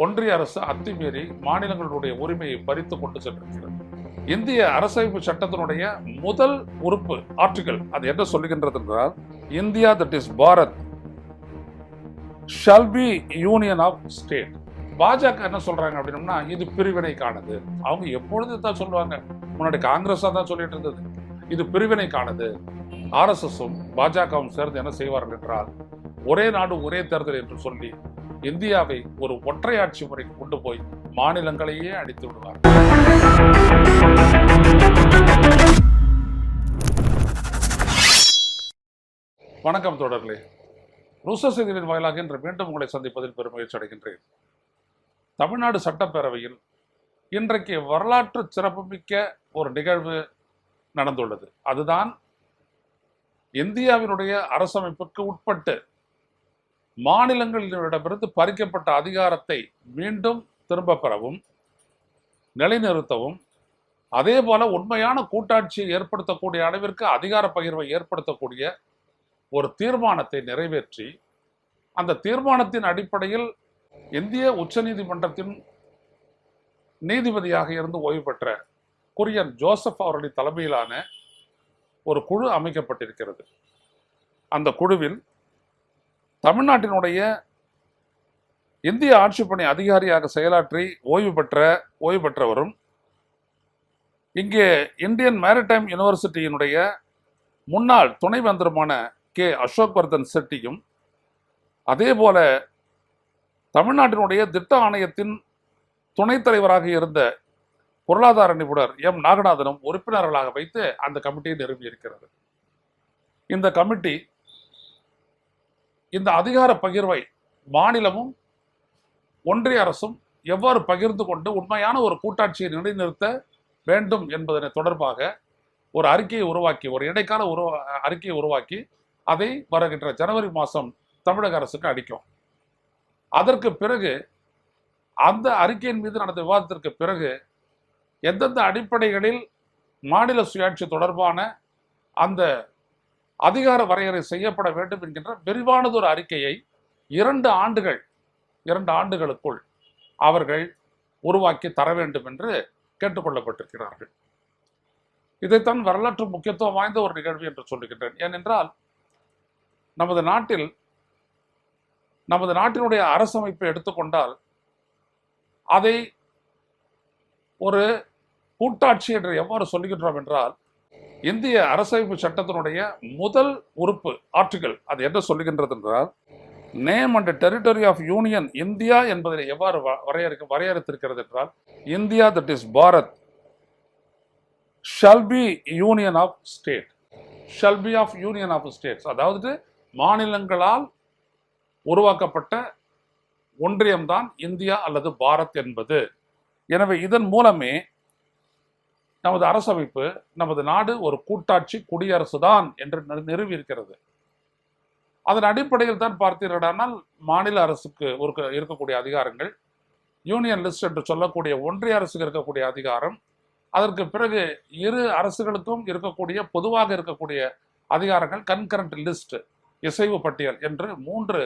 ஒன்றிய அரசு அத்துமீறி மாநிலங்களுடைய உரிமையை பறித்து கொண்டு சென்றிருக்கிறது. இந்திய அரசமைப்பு சட்டத்தினுடைய முதல் உறுப்பு ஆர்டிகல் அது என்ன சொல்லுகின்றது என்றால், India that is Bharat shall be union of state. பாஜக என்ன சொல்றாங்க அப்படின்னா, இது பிரிவினைக்கானது. அவங்க எப்பொழுது தான் சொல்லுவாங்க, முன்னாடி காங்கிரஸா தான் சொல்லிட்டு இருந்தது இது பிரிவினைக்கானது. ஆர்எஸ்எஸும் பாஜகவும் சேர்ந்து என்ன செய்வார்கள் என்றால், ஒரே நாடு ஒரே தேர்தல் என்று சொல்லி இந்தியாவை ஒரு ஒற்றையாட்சி முறைக்கு கொண்டு போய் மாநிலங்களையே அடித்து விடுவார். வணக்கம் தொடர்களே, ரூசர் செய்திகளின் வாயிலாக இன்று மீண்டும் உங்களை சந்திப்பதில் பெருமகிழ்ச்சி அடைகின்றேன். தமிழ்நாடு சட்டப்பேரவையில் இன்றைக்கு வரலாற்று சிறப்புமிக்க ஒரு நிகழ்வு நடந்துள்ளது. அதுதான் இந்தியாவினுடைய அரசமைப்புக்கு உட்பட்டு மாநிலங்களிடமிருந்து பறிக்கப்பட்ட அதிகாரத்தை மீண்டும் திரும்ப பெறவும், நிலைநிறுத்தவும், அதே போல உண்மையான கூட்டாட்சியை ஏற்படுத்தக்கூடிய அளவிற்கு அதிகார பகிர்வை ஏற்படுத்தக்கூடிய ஒரு தீர்மானத்தை நிறைவேற்றி, அந்த தீர்மானத்தின் அடிப்படையில் இந்திய உச்சநீதிமன்றத்தின் நீதிபதியாக இருந்து ஓய்வு பெற்ற குரியன் ஜோசப் அவர்களின் தலைமையிலான ஒரு குழு அமைக்கப்பட்டிருக்கிறது. அந்த குழுவில் தமிழ்நாட்டினுடைய இந்திய ஆட்சிப்பணி அதிகாரியாக செயலாற்றி ஓய்வு பெற்றவரும், இங்கே இந்தியன் மேரிடைம் யூனிவர்சிட்டியினுடைய முன்னாள் துணைவேந்தருமான கே அசோக்வர்தன் செட்டியும், அதே போல தமிழ்நாட்டினுடைய திட்ட ஆணையத்தின் துணைத் தலைவராக இருந்த பொருளாதார நிபுணர் எம் நாகநாதனும் உறுப்பினர்களாக வைத்து அந்த கமிட்டியை நிறுவியிருக்கிறது. இந்த கமிட்டி இந்த அதிகார பகிர்வை மாநிலமும் ஒன்றிய அரசும் எவ்வாறு பகிர்ந்து கொண்டு உண்மையான ஒரு கூட்டாட்சியை நிலைநிறுத்த வேண்டும் என்பதனை தொடர்பாக ஒரு அறிக்கையை உருவாக்கி, ஒரு இடைக்கால அறிக்கையை உருவாக்கி அதை வருகின்ற ஜனவரி மாதம் தமிழக அரசுக்கு அளிக்கும். அதற்கு பிறகு அந்த அறிக்கையின் மீது நடந்த விவாதத்திற்கு பிறகு எந்தெந்த அடிப்படைகளில் மாநில சுயாட்சி தொடர்பான அந்த அதிகார வரையறை செய்யப்பட வேண்டும் என்கின்ற விரிவானதொரு அறிக்கையை 2 ஆண்டுகளுக்குள் அவர்கள் உருவாக்கி தர வேண்டும் என்று கேட்டுக்கொள்ளப்பட்டிருக்கிறார்கள். இதைத்தான் வரலாற்று முக்கியத்துவம் வாய்ந்த ஒரு நிகழ்வு என்று சொல்லுகின்றேன். ஏனென்றால் நமது நாட்டினுடைய அரசமைப்பை எடுத்துக்கொண்டால் அதை ஒரு கூட்டாட்சி என்று எவ்வாறு சொல்லுகின்றோம் என்றால், இந்திய அரசமைப்பு சட்டத்தினுடைய முதல் உறுப்பு ஆர்டிகல் அது என்ன சொல்லுகின்றது என்றால், name and territory of union India என்பதை எவ்வாறு வரையறுத்திருக்கிறது என்றால், India that is Bharat shall be union of state. Shall be of union of states, அதாவது மாநிலங்களால் உருவாக்கப்பட்ட ஒன்றியம்தான் இந்தியா அல்லது பாரத் என்பது. எனவே இதன் மூலமே நமது அரசமைப்பு, நமது நாடு ஒரு கூட்டாட்சி குடியரசு தான் என்று நிறுவி இருக்கிறது. அதன் அடிப்படையில் தான் பார்த்தீர்களானால் மாநில அரசுக்கு இருக்கக்கூடிய அதிகாரங்கள், யூனியன் லிஸ்ட் என்று சொல்லக்கூடிய ஒன்றிய அரசுக்கு இருக்கக்கூடிய அதிகாரம், அதற்கு பிறகு இரு அரசுகளுக்கும் பொதுவாக இருக்கக்கூடிய அதிகாரங்கள் கன்கரண்ட் லிஸ்ட், இசைவு பட்டியல் என்று 3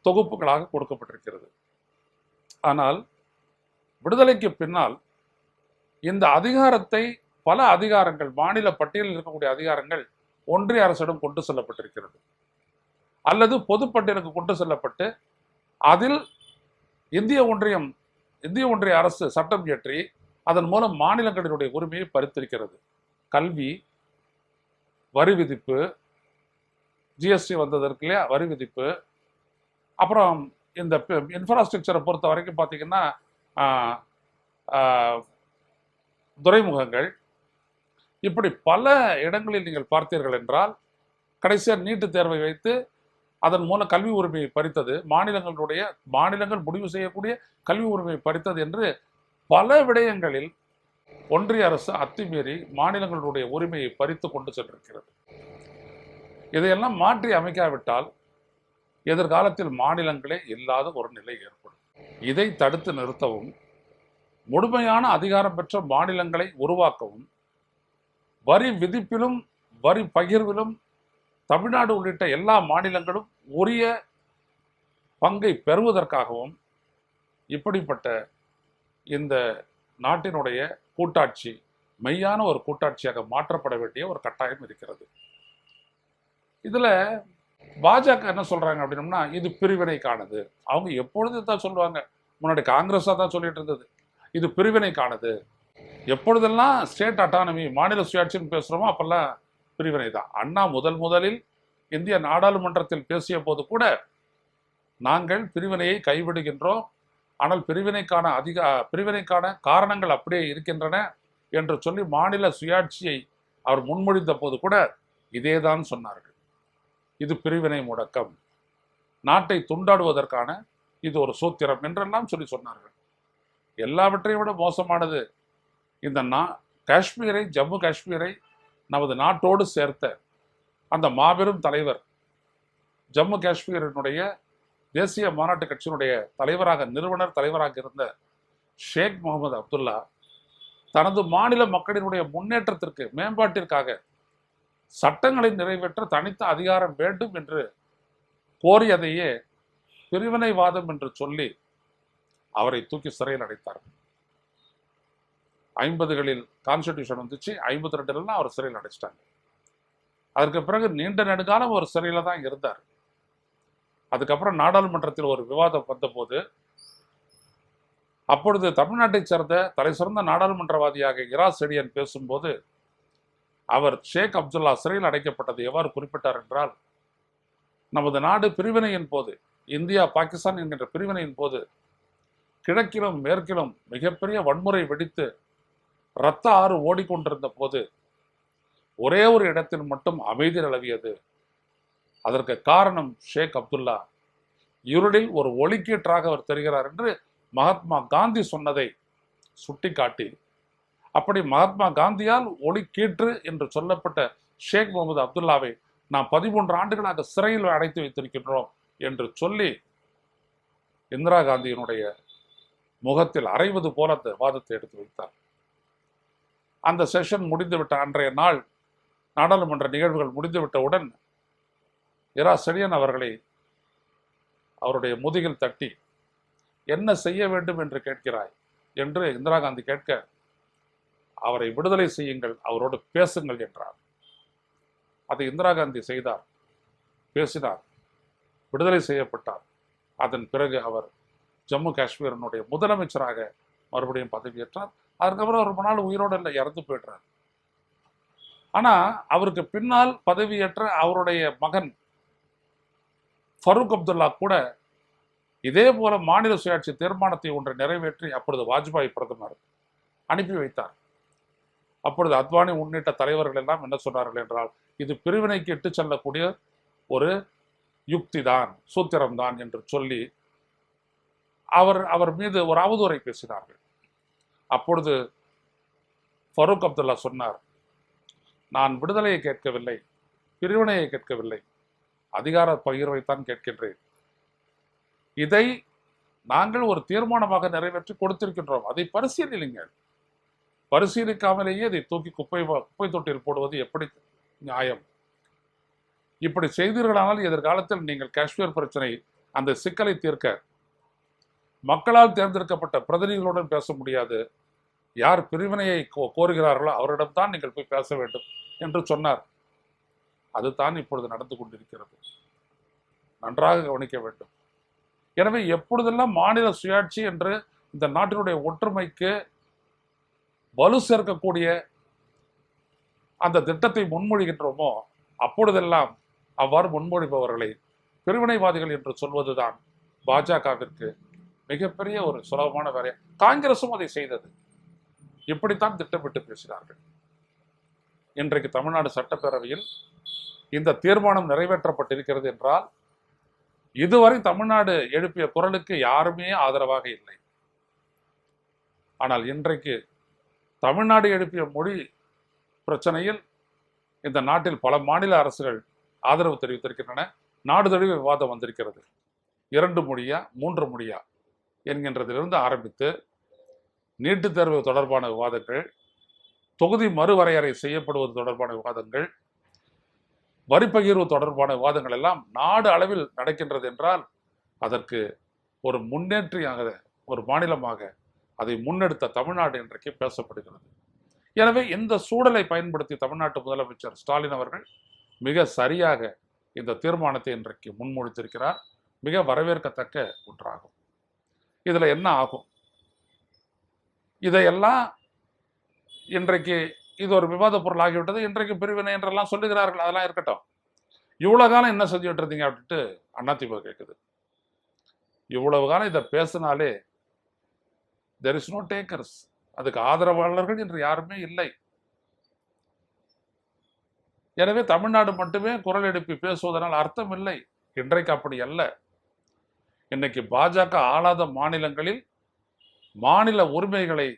தொகுப்புகளாக கொடுக்கப்பட்டிருக்கிறது. ஆனால் விடுதலைக்கு பின்னால் இந்த அதிகாரத்தை பல அதிகாரங்கள், மாநில பட்டியலில் இருக்கக்கூடிய அதிகாரங்கள் ஒன்றிய அரசிடம் கொண்டு செல்லப்பட்டிருக்கிறது, அல்லது பொதுப்பட்டியலுக்கு கொண்டு செல்லப்பட்டு அதில் இந்திய ஒன்றிய அரசு சட்டம் இயற்றி அதன் மூலம் மாநிலங்களினுடைய உரிமையை பறித்திருக்கிறது. கல்வி, வரி விதிப்பு, ஜிஎஸ்டி வந்ததற்கு இல்லையா, வரி விதிப்பு, அப்புறம் இந்த இன்ஃப்ராஸ்ட்ரக்சரை பொறுத்த வரைக்கும் பார்த்தீங்கன்னா துறைமுகங்கள், இப்படி பல இடங்களில் நீங்கள் பார்த்தீர்கள் என்றால் கடைசியாக நீட்டு தேர்வை வைத்து அதன் மூலம் கல்வி உரிமையை பறித்தது, மாநிலங்கள் முடிவு செய்யக்கூடிய கல்வி உரிமையை பறித்தது என்று பல விடயங்களில் ஒன்றிய அரசு அத்துமீறி மாநிலங்களுடைய உரிமையை பறித்து கொண்டு சென்றிருக்கிறது. இதையெல்லாம் மாற்றி அமைக்காவிட்டால் எதிர்காலத்தில் மாநிலங்களே இல்லாத ஒரு நிலை ஏற்படும். இதை தடுத்து நிறுத்தவும், முழுமையான அதிகாரம் பெற்ற மாநிலங்களை உருவாக்கவும், வரி விதிப்பிலும் வரி பகிர்விலும் தமிழ்நாடு உள்ளிட்ட எல்லா மாநிலங்களும் உரிய பங்கை பெறுவதற்காகவும் இப்படிப்பட்ட இந்த நாட்டினுடைய கூட்டாட்சி மெய்யான ஒரு கூட்டாட்சியாக மாற்றப்பட வேண்டிய ஒரு கட்டாயம் இருக்கிறது. இதுல பாஜக என்ன சொல்றாங்க அப்படின்னம்னா, இது பிரிவினைக்கானது. அவங்க எப்பொழுதும் தான் சொல்லுவாங்க. முன்னாடி காங்கிரஸா தான் சொல்லிட்டு இருந்தது, இது பிரிவினைக்கானது. எப்பொழுதெல்லாம் ஸ்டேட் அட்டானமி, மாநில சுயாட்சின்னு பேசுறோமோ அப்பெல்லாம் பிரிவினை தான். அண்ணா முதலில் இந்திய நாடாளுமன்றத்தில் பேசிய போது கூட நாங்கள் பிரிவினையை கைவிடுகின்றோம், ஆனால் பிரிவினைக்கான காரணங்கள் அப்படியே இருக்கின்றன என்று சொல்லி மாநில சுயாட்சியை அவர் முன்மொழிந்த போது கூட இதேதான் சொன்னார்கள். இது பிரிவினை முடக்கம், நாட்டை துண்டாடுவதற்கான இது ஒரு சூத்திரம் என்றெல்லாம் சொல்லி சொன்னார்கள். எல்லாவற்றையும் விட மோசமானது, இந்த காஷ்மீரை, ஜம்மு காஷ்மீரை நமது நாட்டோடு சேர்த்த அந்த மாபெரும் தலைவர், ஜம்மு காஷ்மீரினுடைய தேசிய மாநாட்டு கட்சியினுடைய தலைவராக, நிறுவனர் தலைவராக இருந்த ஷேக் முகமது அப்துல்லா தனது மாநில மக்களினுடைய முன்னேற்றத்திற்கு, மேம்பாட்டிற்காக சட்டங்களை நிறைவேற்ற தனித்த அதிகாரம் வேண்டும் என்று கோரியதையே பிரிவினைவாதம் என்று சொல்லி அவரை தூக்கி சிறையில் அடைத்தார்கள். 50களில் கான்ஸ்டிடியூஷன் வந்துச்சு, 52ல அவர் சிறையில் அடைச்சிட்டாங்க. அதற்கு பிறகு நீண்ட நெடுங்காலம் ஒரு சிறையில தான் இருந்தார். அதுக்கப்புறம் நாடாளுமன்றத்தில் ஒரு விவாதம் வந்தபோது, அப்பொழுது தமிழ்நாட்டைச் சேர்ந்த தலை சிறந்த நாடாளுமன்றவாதியாக இரா செடியன் பேசும்போது, அவர் ஷேக் அப்துல்லா சிறையில் அடைக்கப்பட்டது எவ்வாறு குறிப்பிட்டார் என்றால், நமது நாடு பிரிவினையின் போது, இந்தியா பாகிஸ்தான் என்கின்ற பிரிவினையின் போது கிழக்கிலும் மேற்கிலும் மிகப்பெரிய வன்முறை வெடித்து இரத்த ஆறு ஓடிக்கொண்டிருந்த போது ஒரே ஒரு இடத்தில் மட்டும் அமைதி நிலவியது. அதற்கு காரணம் ஷேக் அப்துல்லா இருளில் ஒரு ஒளிக்கீற்றாக அவர் தெரிகிறார் என்று மகாத்மா காந்தி சொன்னதை சுட்டிக்காட்டி, அப்படி மகாத்மா காந்தியால் ஒளிக்கீற்று என்று சொல்லப்பட்ட ஷேக் முகமது அப்துல்லாவை நாம் 13 ஆண்டுகளாக சிறையில் அடைத்து வைத்திருக்கின்றோம் என்று சொல்லி இந்திரா காந்தியினுடைய முகத்தில் அறைவது போல அந்த வாதத்தை எடுத்து வைத்தார். அந்த செஷன் முடிந்துவிட்ட அன்றைய நாள், நாடாளுமன்ற நிகழ்வுகள் முடிந்துவிட்டவுடன் இரா செடியன் அவர்களை அவருடைய முதுகில் தட்டி, என்ன செய்ய வேண்டும் என்று கேட்கிறாய் என்று இந்திரா காந்தி கேட்க, அவரை விடுதலை செய்யுங்கள், அவரோடு பேசுங்கள் என்றார். அதை இந்திரா காந்தி செய்தார், பேசினார், விடுதலை செய்யப்பட்டார். அதன் பிறகு அவர் ஜம்மு காஷ்மீரினுடைய முதலமைச்சராக மறுபடியும் பதவியேற்றார். அதுக்கப்புறம் ரொம்ப நாள் உயிரோடு இல்லை, இறந்து போயிடுறார். ஆனா அவருக்கு பின்னால் பதவியேற்ற அவருடைய மகன் ஃபரூக் அப்துல்லா கூட இதே போல மாநில சுயாட்சி தீர்மானத்தை ஒன்றை நிறைவேற்றி அப்பொழுது வாஜ்பாய் பிரதமர் அனுப்பி வைத்தார். அப்பொழுது அத்வானி உள்ளிட்ட தலைவர்கள் எல்லாம் என்ன சொன்னார்கள் என்றால், இது பிரிவினைக்கு இட்டு செல்லக்கூடிய ஒரு யுக்தி தான், சூத்திரம்தான் என்று சொல்லி அவர் மீது ஒரு அவதூறை பேசினார்கள். அப்பொழுது ஃபரூக் அப்துல்லா சொன்னார், நான் விடுதலையை கேட்கவில்லை, பிரிவினையை கேட்கவில்லை, அதிகார பகிர்வைத்தான் கேட்கின்றேன். இதை நாங்கள் ஒரு தீர்மானமாக நிறைவேற்றி கொடுத்திருக்கின்றோம், அதை பரிசீலிங்கள். பரிசீலிக்காமலேயே அதை தூக்கி குப்பை தொட்டியில் போடுவது எப்படி நியாயம்? இப்படி செய்தீர்களானால் எதிர்காலத்தில் நீங்கள் காஷ்மீர் பிரச்சனை, அந்த சிக்கலை தீர்க்க மக்களால் தேர்ந்தெடுக்கப்பட்ட பிரதிநிதிகளுடன் பேச முடியாது, யார் பிரிவினையை கோருகிறார்களோ அவரிடம்தான் நீங்கள் போய் பேச வேண்டும் என்று சொன்னார். அதுதான் இப்பொழுது நடந்து கொண்டிருக்கிறது. நன்றாக கவனிக்க வேண்டும். எனவே எப்பொழுதெல்லாம் மாநில சுயாட்சி என்று இந்த நாட்டினுடைய ஒற்றுமைக்கு வலு சேர்க்கக்கூடிய அந்த திட்டத்தை முன்மொழிகின்றோமோ அப்பொழுதெல்லாம் அவ்வாறு முன்மொழிபவர்களை பிரிவினைவாதிகள் என்று சொல்வதுதான் பாஜகவிற்கு மிகப்பெரிய ஒரு சுலபமான வேலை. காங்கிரசும் அதை செய்தது, இப்படித்தான் திட்டமிட்டு பேசினார்கள். இன்றைக்கு தமிழ்நாடு சட்டப்பேரவையில் இந்த தீர்மானம் நிறைவேற்றப்பட்டிருக்கிறது என்றால், இதுவரை தமிழ்நாடு எழுப்பிய குரலுக்கு யாருமே ஆதரவாக இல்லை. ஆனால் இன்றைக்கு தமிழ்நாடு எழுப்பிய மொழி பிரச்சனையில் இந்த நாட்டில் பல மாநில அரசுகள் ஆதரவு தெரிவித்திருக்கின்றன. நாடு தழுவிய விவாதம் வந்திருக்கிறது. 2 மொழியா 3 மொழியா என்கின்றதிலிருந்து ஆரம்பித்து நீட்டுத் தேர்வு தொடர்பான விவாதங்கள், தொகுதி மறுவரையறை செய்யப்படுவது தொடர்பான விவாதங்கள், வரிப்பகிர்வு தொடர்பான விவாதங்கள் எல்லாம் நாடு அளவில் நடக்கின்றது என்றால் அதற்கு ஒரு முன்னேற்றியாக ஒரு மாநிலமாக அதை முன்னெடுத்த தமிழ்நாடு இன்றைக்கு பேசப்படுகிறது. எனவே இந்த சூழலை பயன்படுத்தி தமிழ்நாட்டு முதலமைச்சர் ஸ்டாலின் அவர்கள் மிக சரியாக இந்த தீர்மானத்தை இன்றைக்கு முன்மொழித்திருக்கிறார். மிக வரவேற்கத்தக்க ஒன்றாகும். இதுல என்ன ஆகும்? இதையெல்லாம் இன்றைக்கு இது ஒரு விவாத பொருள் ஆகிவிட்டது. இன்றைக்கு பிரிவினை என்றெல்லாம் சொல்லுகிறார்கள். அதெல்லாம் இருக்கட்டும். இவ்வளவு காலம் என்ன செஞ்சுட்டு இருந்தீங்க அப்படின்ட்டு அதிமுக கேட்குது. இவ்வளவு காலம் இதை பேசினாலே there is no takers. அதுக்கு ஆதரவாளர்கள் என்று யாருமே இல்லை. எனவே தமிழ்நாடு மட்டுமே குரல் எழுப்பி பேசுவதனால் அர்த்தம் இல்லை. இன்றைக்கு அப்படி அல்ல. இன்னைக்கு பாஜக ஆளாத மாநிலங்களில் மாநில உரிமைகளை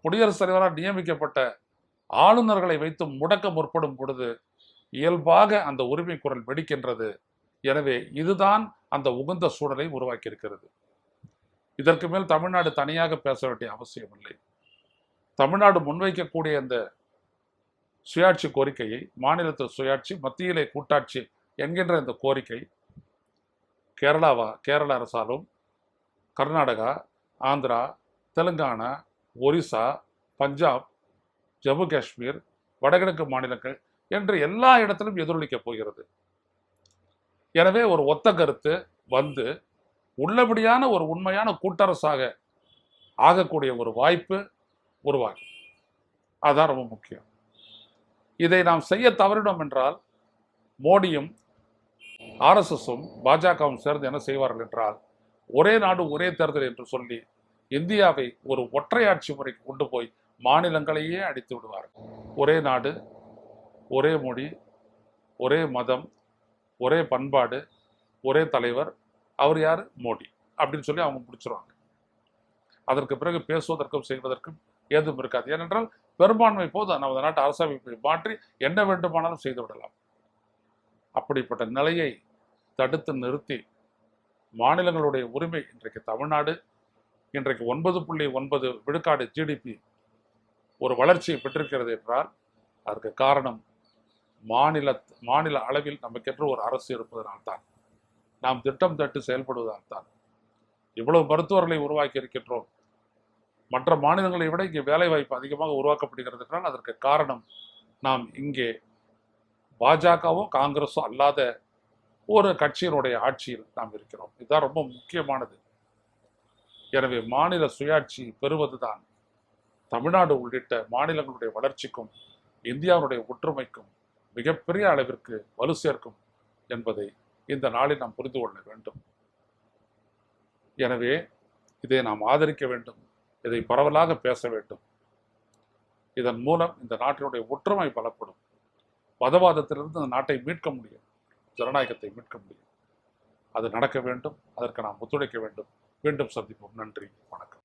குடியரசுத் தலைவரால் நியமிக்கப்பட்ட ஆளுநர்களை வைத்து முடக்க முற்படும் பொழுது இயல்பாக அந்த உரிமை குரல் வெடிக்கின்றது. எனவே இதுதான் அந்த உகந்த சூழலை உருவாக்கி இருக்கிறது. இதற்கு மேல் தமிழ்நாடு தனியாக பேச வேண்டிய அவசியம் இல்லை. தமிழ்நாடு முன்வைக்கக்கூடிய இந்த சுயாட்சி கோரிக்கையை, மாநிலத்தில் சுயாட்சி மத்தியிலே கூட்டாட்சி என்கின்ற இந்த கோரிக்கை கேரள அரசாலும், கர்நாடகா, ஆந்திரா, தெலுங்கானா, ஒரிசா, பஞ்சாப், ஜம்மு காஷ்மீர், வடகிழக்கு மாநிலங்கள் என்று எல்லா இடத்திலும் எதிரொலிக்கப் போகிறது. எனவே ஒரு ஒத்த கருத்து வந்து உள்ளபடியான ஒரு உண்மையான கூட்டரசாக ஆகக்கூடிய ஒரு வாய்ப்பு உருவாகும். அதுதான் ரொம்ப முக்கியம். இதை நாம் செய்ய தவறினோம் என்றால் மோடியும் RSSம் பாஜகவும் சேர்ந்து என்ன செய்வார்கள் என்றால் ஒரே நாடு ஒரே தேர்தல் என்று சொல்லி இந்தியாவை ஒரு ஒற்றையாட்சி முறைக்கு கொண்டு போய் மாநிலங்களையே அடித்து விடுவார்கள். ஒரே நாடு, ஒரே மொழி, ஒரே மதம், ஒரே பண்பாடு, ஒரே தலைவர், அவர் யார்? மோடி அப்படின்னு சொல்லி அவங்க முடிச்சிருவாங்க. அதற்கு பிறகு பேசுவதற்கும் செய்வதற்கும் ஏதும் இருக்காது. ஏனென்றால் பெரும்பான்மை போது நமது நாட்டு அரசமைப்பை மாற்றி என்ன வேண்டுமானாலும் செய்து விடலாம். அப்படிப்பட்ட நிலையை தடுத்து நிறுத்தி மாநிலங்களுடைய உரிமை இன்றைக்கு தமிழ்நாடு இன்றைக்கு 9.9 விழுக்காடு GDP ஒரு வளர்ச்சியை பெற்றிருக்கிறது என்றால் அதற்கு காரணம் மாநில அளவில் நமக்கென்று ஒரு அரசு இருப்பதனால்தான், நாம் திட்டம் தட்டு செயல்படுவதால்தான். இவ்வளவு மருத்துவர்களை உருவாக்கி இருக்கின்றோம். மற்ற மாநிலங்களை விட இங்கே வேலை வாய்ப்பு அதிகமாக உருவாக்கப்படுகிறது என்றால் அதற்கு காரணம் நாம் இங்கே பாஜகவோ காங்கிரஸோ அல்லாத ஒரு கட்சியினுடைய ஆட்சியில் நாம் இருக்கிறோம். இதுதான் ரொம்ப முக்கியமானது. எனவே மாநில சுயாட்சி பெறுவதுதான் தமிழ்நாடு உள்ளிட்ட மாநிலங்களுடைய வளர்ச்சிக்கும் இந்தியாவுடைய ஒற்றுமைக்கும் மிகப்பெரிய அளவிற்கு வலு சேர்க்கும் என்பதை இந்த நாளில் நாம் புரிந்து கொள்ள வேண்டும். எனவே இதை நாம் ஆதரிக்க வேண்டும். இதை பரவலாக பேச வேண்டும். இதன் மூலம் இந்த நாட்டினுடைய ஒற்றுமை பலப்படும். மதவாதத்திலிருந்து இந்த நாட்டை மீட்க முடியும், ஜனநாயகத்தை மீட்க முடியும். அது நடக்க வேண்டும். அதற்கு நாம் ஒத்துழைக்க வேண்டும். மீண்டும் சந்திப்போம். நன்றி, வணக்கம்.